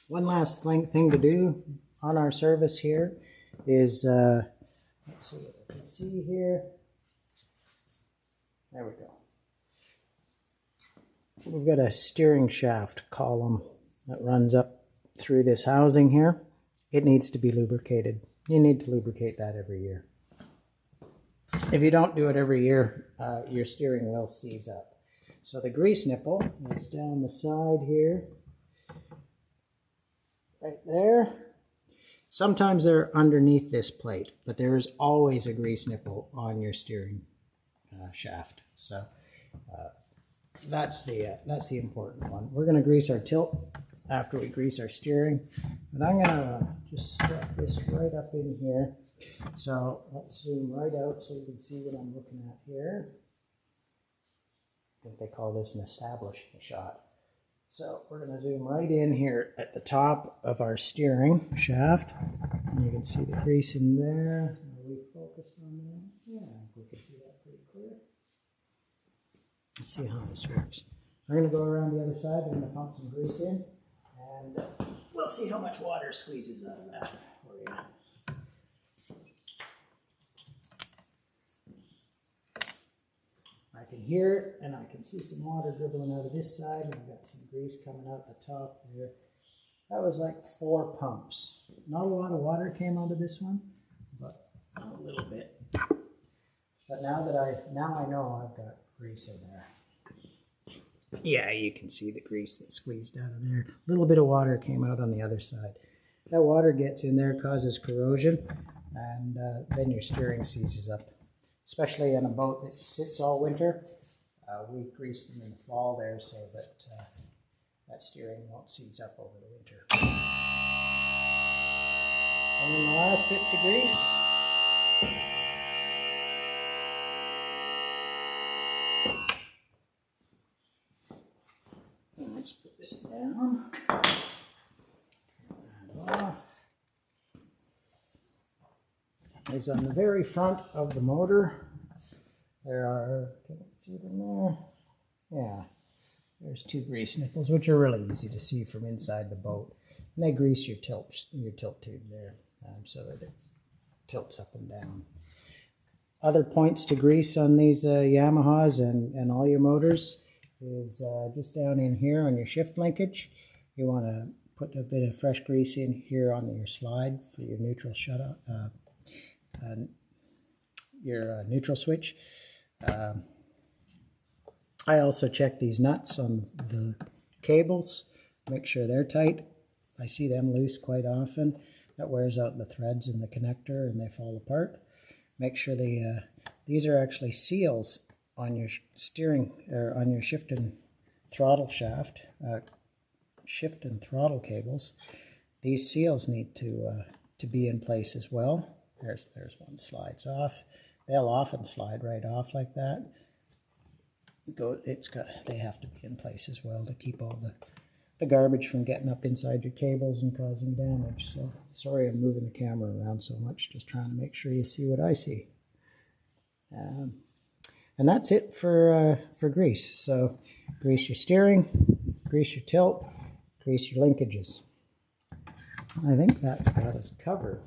One last thing to do on our service here is, let's see what I can see here. There we go. We've got a steering shaft column that runs up through this housing here. It needs to be lubricated. You need to lubricate that every year. If you don't do it every year, your steering wheel seize up. So the grease nipple is down the side here, right there. Sometimes they're underneath this plate, but there is always a grease nipple on your steering shaft. So that's the important one. We're going to grease our tilt after we grease our steering, and I'm going to just stuff this right up in here. So let's zoom right out so you can see what I'm looking at here. I think they call this an establishing shot. So we're going to zoom right in here at the top of our steering shaft, and you can see the grease in there. Are we focused on that? Yeah, we can see that pretty clear. Let's see how this works. I'm going to go around the other side. I'm going to pump some grease in, and we'll see how much water squeezes out of that for you. I can hear it, and I can see some water dribbling out of this side, and I've got some grease coming out the top there. That was like 4 pumps. Not a lot of water came out of this one, but a little bit. But now I know I've got grease in there. Yeah, you can see the grease that squeezed out of there. A little bit of water came out on the other side. That water gets in there, causes corrosion, and then your steering seizes up. Especially in a boat that sits all winter, we grease them in the fall there so that that steering won't seize up over the winter. And then the last bit to grease. Let's put this down. Turn that off. Is on the very front of the motor. There are, can you see them there? Yeah, there's 2 grease nipples, which are really easy to see from inside the boat. And they grease your tilt tube there so that it tilts up and down. Other points to grease on these Yamahas and all your motors is just down in here on your shift linkage. You want to put a bit of fresh grease in here on your slide for your neutral shutoff. Your neutral switch. I also check these nuts on the cables, make sure they're tight. I see them loose quite often. That wears out the threads in the connector and they fall apart. Make sure these are actually seals on your steering or on your shift and throttle shaft, shift and throttle cables. These seals need to be in place as well. There's one slides off. They'll often slide right off like that. They have to be in place as well to keep all the garbage from getting up inside your cables and causing damage. So sorry I'm moving the camera around so much, just trying to make sure you see what I see. And that's it for grease. So grease your steering, grease your tilt, grease your linkages. I think that's got us covered.